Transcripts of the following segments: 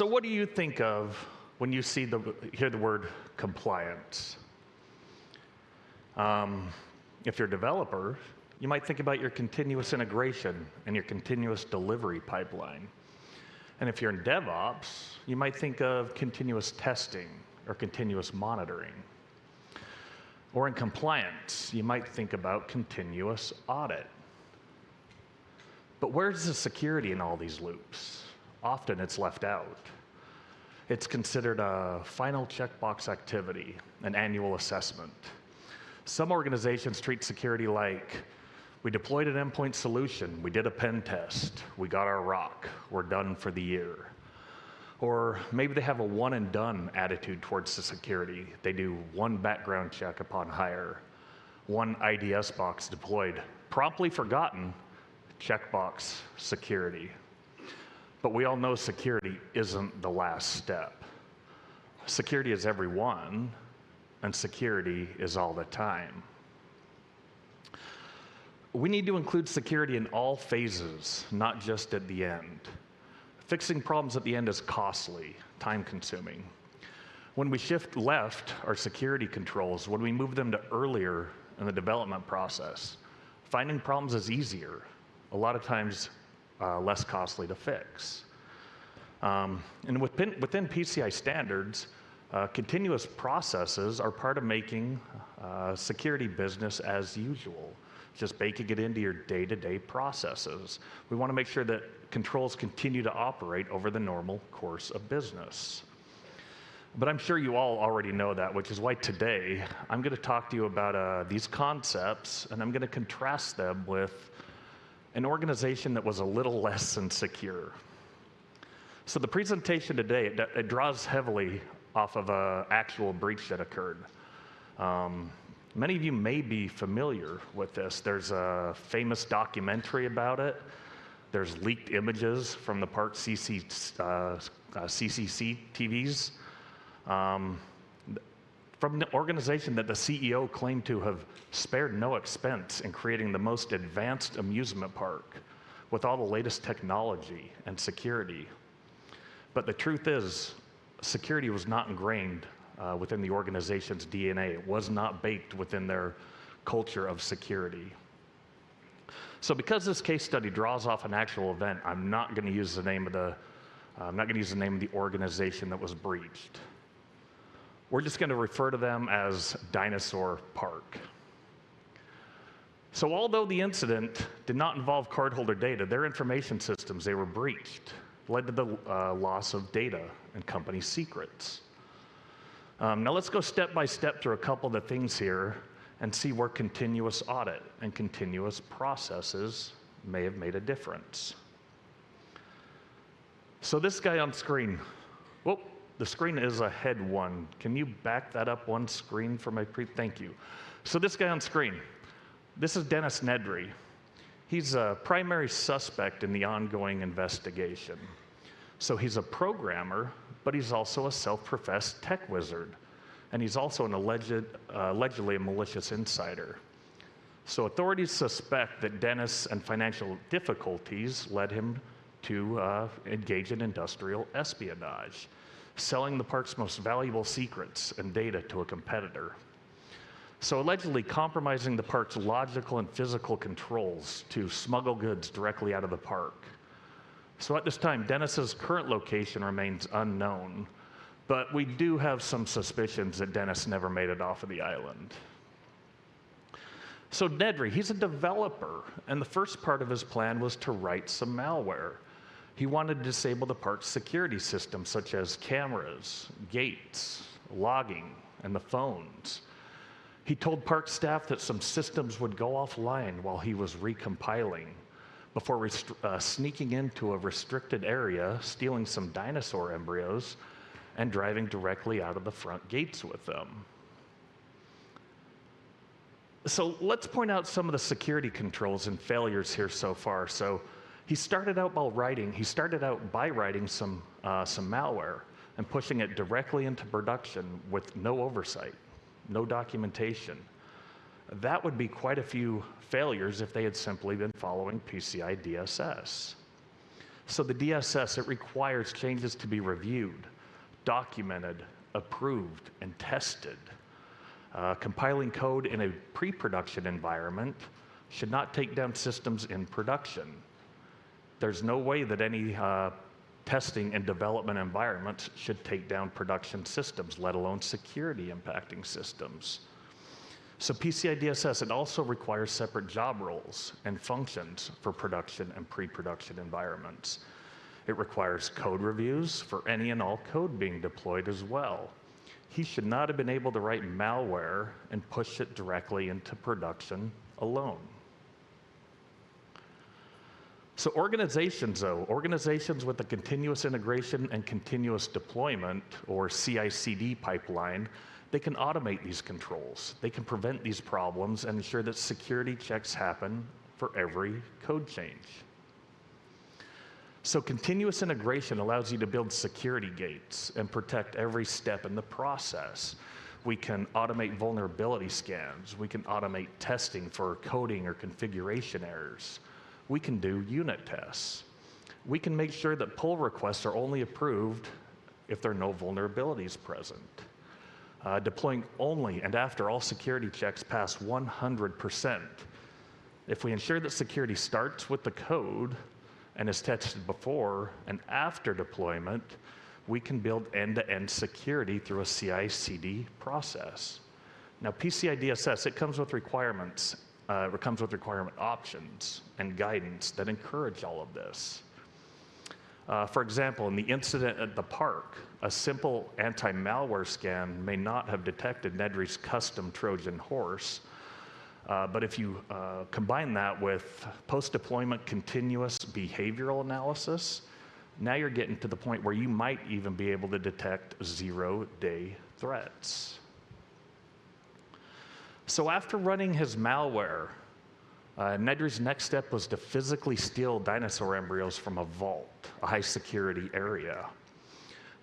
So what do you think of when you hear the word compliance? If you're a developer, you might think about your continuous integration and your continuous delivery pipeline. And if you're in DevOps, you might think of continuous testing or continuous monitoring. Or in compliance, you might think about continuous audit. But where's the security in all these loops? Often it's left out. It's considered a final checkbox activity, an annual assessment. Some organizations treat security like, we deployed an endpoint solution, we did a pen test, we got our rock, we're done for the year. Or maybe they have a one and done attitude towards the security. They do one background check upon hire, one IDS box deployed, promptly forgotten, checkbox security. But we all know security isn't the last step. Security is everyone, and security is all the time. We need to include security in all phases, not just at the end. Fixing problems at the end is costly, time-consuming. When we shift left our security controls, when we move them to earlier in the development process, finding problems is easier, a lot of times less costly to fix. And within PCI standards, continuous processes are part of making security business as usual, just baking it into your day-to-day processes. We want to make sure that controls continue to operate over the normal course of business. But I'm sure you all already know that, which is why today I'm going to talk to you about these concepts, and I'm going to contrast them with an organization that was a little less than secure. So the presentation today, it draws heavily off of an actual breach that occurred. Many of you may be familiar with this. There's a famous documentary about it. There's leaked images from the Park CCC TVs from an organization that the CEO claimed to have spared no expense in creating the most advanced amusement park with all the latest technology and security. But the truth is, security was not ingrained within the organization's DNA. It was not baked within their culture of security. So because this case study draws off an actual event, I'm not going to use the name of the organization that was breached. We're just going to refer to them as Dinosaur Park. So although the incident did not involve cardholder data, their information systems, they were breached, led to the loss of data and company secrets. Now let's go step by step through a couple of the things here and see where continuous audit and continuous processes may have made a difference. So this guy on screen, whoop, the screen is a head one. Can you back that up one screen for my thank you. So this guy on screen, this is Dennis Nedry. He's a primary suspect in the ongoing investigation. So he's a programmer, but he's also a self-professed tech wizard. And he's also an allegedly a malicious insider. So authorities suspect that Dennis and financial difficulties led him to engage in industrial espionage, selling the park's most valuable secrets and data to a competitor. So allegedly compromising the park's logical and physical controls to smuggle goods directly out of the park. So at this time, Dennis's current location remains unknown, but we do have some suspicions that Dennis never made it off of the island. So Nedry, he's a developer, and the first part of his plan was to write some malware. He wanted to disable the park's security systems, such as cameras, gates, logging, and the phones. He told park staff that some systems would go offline while he was recompiling, before sneaking into a restricted area, stealing some dinosaur embryos, and driving directly out of the front gates with them. So let's point out some of the security controls and failures here so far. So he started out by writing some malware and pushing it directly into production with no oversight, no documentation. That would be quite a few failures if they had simply been following PCI DSS. So the DSS, it requires changes to be reviewed, documented, approved, and tested. Compiling code in a pre-production environment should not take down systems in production. There's no way that any testing and development environments should take down production systems, let alone security impacting systems. So PCI DSS, it also requires separate job roles and functions for production and pre-production environments. It requires code reviews for any and all code being deployed as well. He should not have been able to write malware and push it directly into production alone. So organizations with a continuous integration and continuous deployment, or CI/CD pipeline, they can automate these controls. They can prevent these problems and ensure that security checks happen for every code change. So continuous integration allows you to build security gates and protect every step in the process. We can automate vulnerability scans. We can automate testing for coding or configuration errors. We can do unit tests. We can make sure that pull requests are only approved if there are no vulnerabilities present. Deploying only and after all security checks pass 100%. If we ensure that security starts with the code and is tested before and after deployment, we can build end-to-end security through a CI/CD process. Now, PCI DSS, it comes with requirements. It comes with requirement options and guidance that encourage all of this. For example, in the incident at the park, a simple anti-malware scan may not have detected Nedry's custom Trojan horse, but if you combine that with post-deployment continuous behavioral analysis, now you're getting to the point where you might even be able to detect zero-day threats. So after running his malware, Nedry's next step was to physically steal dinosaur embryos from a vault, a high-security area.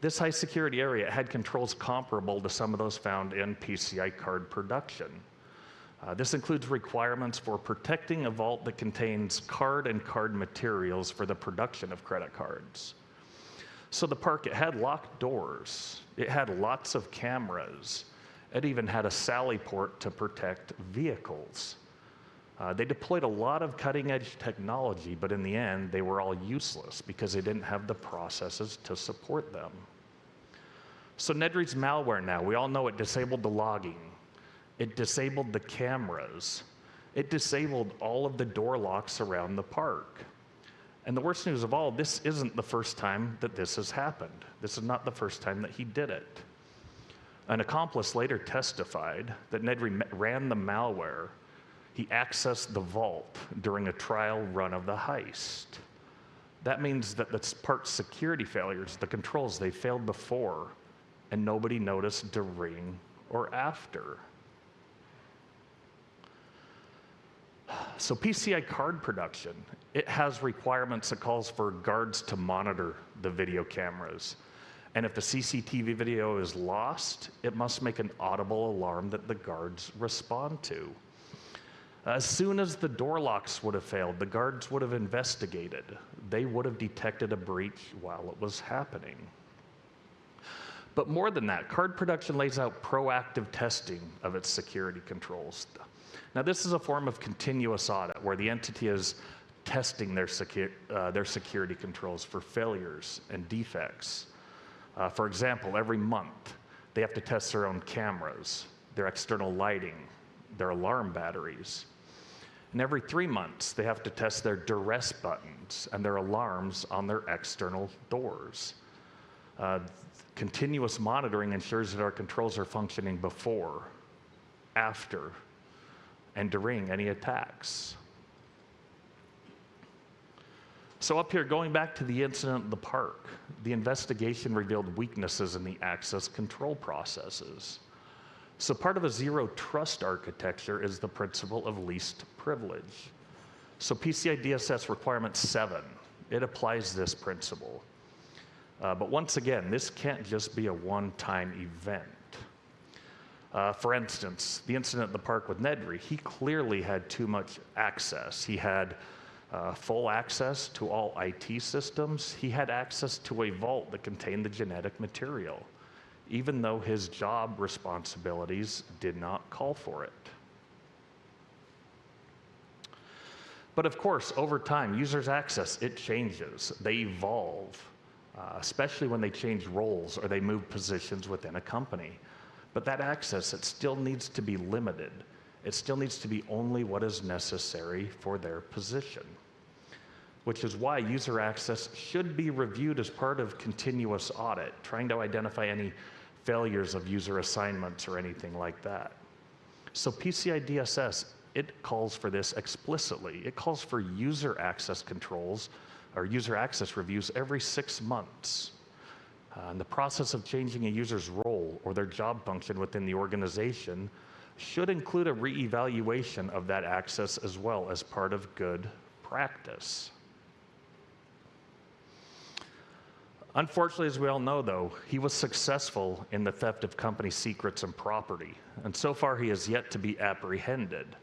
This high-security area had controls comparable to some of those found in PCI card production. This includes requirements for protecting a vault that contains card and card materials for the production of credit cards. So the park, it had locked doors. It had lots of cameras. It even had a sally port to protect vehicles. They deployed a lot of cutting-edge technology, but in the end, they were all useless because they didn't have the processes to support them. So Nedry's malware now, we all know it disabled the logging. It disabled the cameras. It disabled all of the door locks around the park. And the worst news of all, this isn't the first time that this has happened. This is not the first time that he did it. An accomplice later testified that Nedry ran the malware. He accessed the vault during a trial run of the heist. That means that the part's security failures, the controls, they failed before, and nobody noticed during or after. So PCI card production, it has requirements that calls for guards to monitor the video cameras. And if the CCTV video is lost, it must make an audible alarm that the guards respond to. As soon as the door locks would have failed, the guards would have investigated. They would have detected a breach while it was happening. But more than that, card production lays out proactive testing of its security controls. Now, this is a form of continuous audit where the entity is testing their security controls for failures and defects. For example, every month, they have to test their own cameras, their external lighting, their alarm batteries. And every 3 months, they have to test their duress buttons and their alarms on their external doors. Continuous monitoring ensures that our controls are functioning before, after, and during any attacks. So up here, going back to the incident at the park, the investigation revealed weaknesses in the access control processes. So part of a zero trust architecture is the principle of least privilege. So PCI DSS requirement 7, it applies this principle. But once again, this can't just be a one-time event. For instance, the incident at the park with Nedry, he clearly had too much access. He had full access to all IT systems. He had access to a vault that contained the genetic material, even though his job responsibilities did not call for it. But of course, over time, users' access, it changes. They evolve, especially when they change roles or they move positions within a company. But that access, it still needs to be limited. It still needs to be only what is necessary for their position, which is why user access should be reviewed as part of continuous audit, trying to identify any failures of user assignments or anything like that. So PCI DSS, it calls for this explicitly. It calls for user access controls or user access reviews every 6 months. And the process of changing a user's role or their job function within the organization should include a reevaluation of that access as well as part of good practice. Unfortunately, as we all know, though, he was successful in the theft of company secrets and property, and so far he has yet to be apprehended.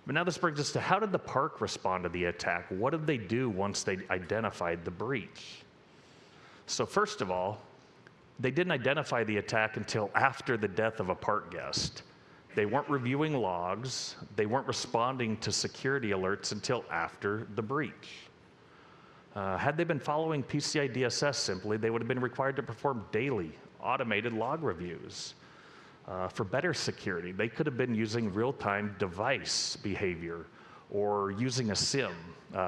But now this brings us to, how did the park respond to the attack? What did they do once they identified the breach? So first of all, they didn't identify the attack until after the death of a park guest. They weren't reviewing logs. They weren't responding to security alerts until after the breach. Had they been following PCI DSS simply, they would have been required to perform daily automated log reviews. For better security, they could have been using real-time device behavior or using a SIM,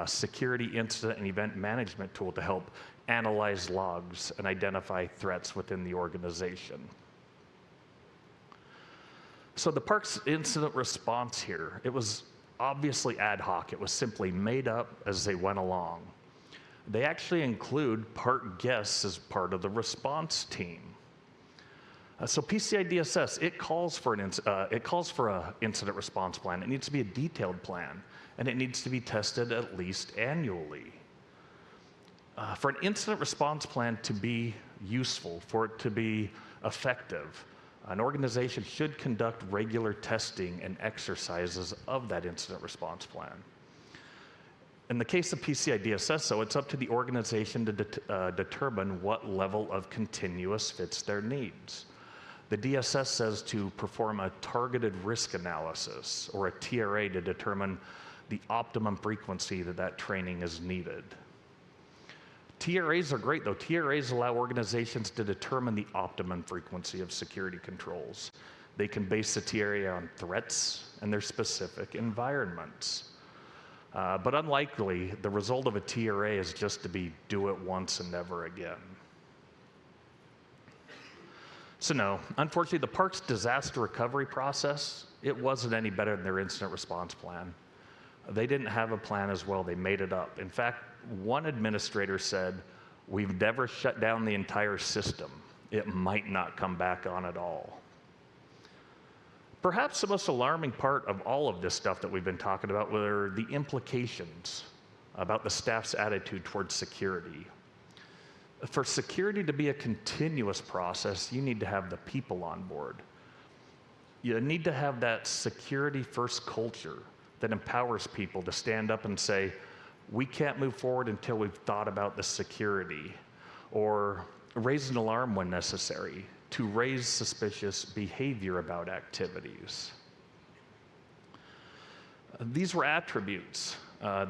security incident and event management tool, to help analyze logs and identify threats within the organization. So the park's incident response here, it was obviously ad hoc. It was simply made up as they went along. They actually include park guests as part of the response team. So PCI DSS, it calls for an incident response plan. It needs to be a detailed plan, and it needs to be tested at least annually. For an incident response plan to be useful, for it to be effective, an organization should conduct regular testing and exercises of that incident response plan. In the case of PCI DSS, though, it's up to the organization to determine what level of continuous fits their needs. The DSS says to perform a targeted risk analysis, or a TRA, to determine the optimum frequency that training is needed. TRAs are great, though. TRAs allow organizations to determine the optimum frequency of security controls. They can base the TRA on threats and their specific environments. But unlikely, the result of a TRA is just to be do it once and never again. So no, unfortunately, the park's disaster recovery process, it wasn't any better than their incident response plan. They didn't have a plan as well. They made it up. In fact, one administrator said, "We've never shut down the entire system. It might not come back on at all." Perhaps the most alarming part of all of this stuff that we've been talking about were the implications about the staff's attitude towards security. For security to be a continuous process, you need to have the people on board. You need to have that security-first culture that empowers people to stand up and say, we can't move forward until we've thought about the security, or raise an alarm when necessary to raise suspicious behavior about activities. These were attributes.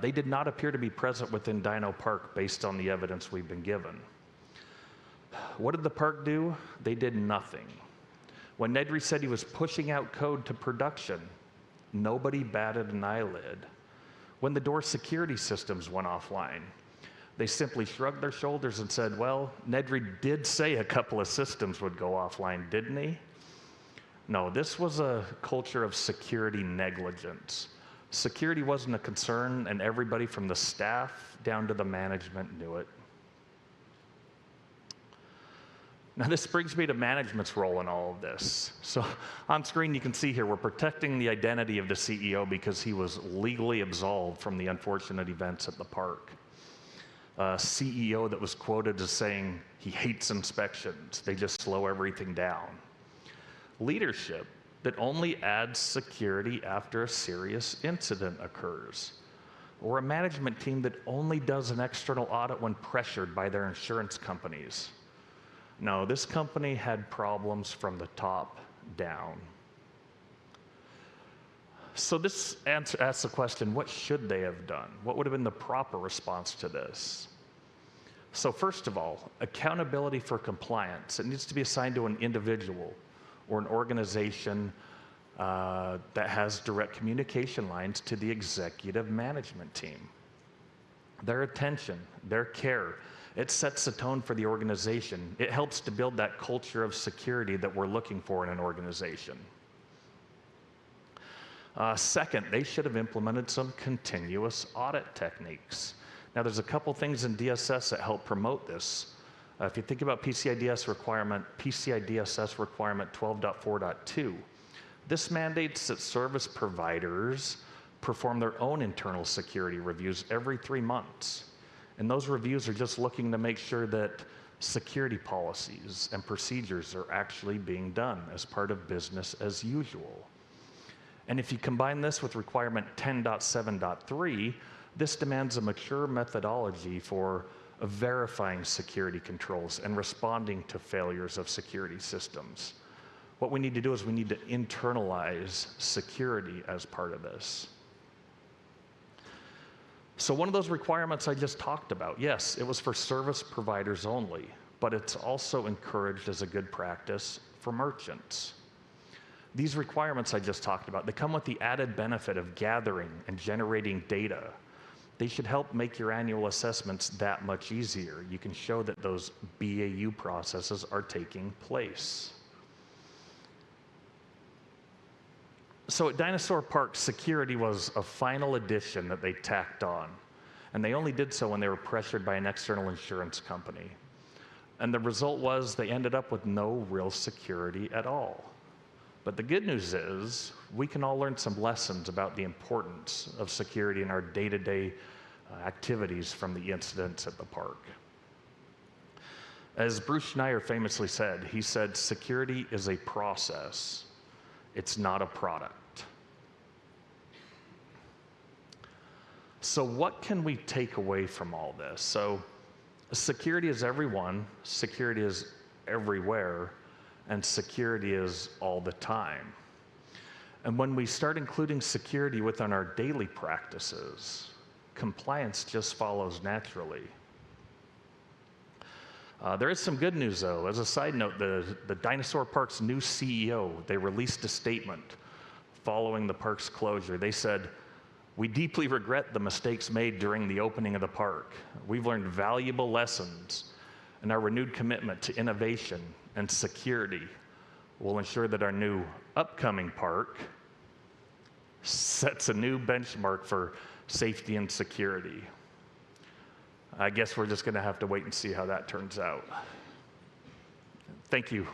They did not appear to be present within Dino Park based on the evidence we've been given. What did the park do? They did nothing. When Nedry said he was pushing out code to production, nobody batted an eyelid. When the door security systems went offline, they simply shrugged their shoulders and said, well, Nedry did say a couple of systems would go offline, didn't he? No, this was a culture of security negligence. Security wasn't a concern, and everybody from the staff down to the management knew it. Now, this brings me to management's role in all of this. So on screen, you can see here, we're protecting the identity of the CEO because he was legally absolved from the unfortunate events at the park. A CEO that was quoted as saying he hates inspections. They just slow everything down. Leadership that only adds security after a serious incident occurs. or a management team that only does an external audit when pressured by their insurance companies. No, this company had problems from the top down. So this asks the question, what should they have done? What would have been the proper response to this? So first of all, accountability for compliance. It needs to be assigned to an individual or an organization that has direct communication lines to the executive management team. Their attention, their care, it sets the tone for the organization. It helps to build that culture of security that we're looking for in an organization. Second, they should have implemented some continuous audit techniques. Now, there's a couple things in DSS that help promote this. If you think about PCI DSS requirement 12.4.2, this mandates that service providers perform their own internal security reviews every 3 months. And those reviews are just looking to make sure that security policies and procedures are actually being done as part of business as usual. And if you combine this with requirement 10.7.3, this demands a mature methodology for verifying security controls and responding to failures of security systems. What we need to do is we need to internalize security as part of this. So one of those requirements I just talked about, yes, it was for service providers only, but it's also encouraged as a good practice for merchants. These requirements I just talked about, they come with the added benefit of gathering and generating data. They should help make your annual assessments that much easier. You can show that those BAU processes are taking place. So at Dinosaur Park, security was a final addition that they tacked on. And they only did so when they were pressured by an external insurance company. And the result was they ended up with no real security at all. But the good news is we can all learn some lessons about the importance of security in our day-to-day activities from the incidents at the park. As Bruce Schneier famously said, he said, security is a process. It's not a product. So what can we take away from all this? So security is everyone, security is everywhere, and security is all the time. And when we start including security within our daily practices, compliance just follows naturally. There is some good news, though. As a side note, the Dinosaur Park's new CEO, they released a statement following the park's closure. They said, "We deeply regret the mistakes made during the opening of the park. We've learned valuable lessons, and our renewed commitment to innovation and security will ensure that our new upcoming park sets a new benchmark for safety and security." I guess we're just going to have to wait and see how that turns out. Thank you.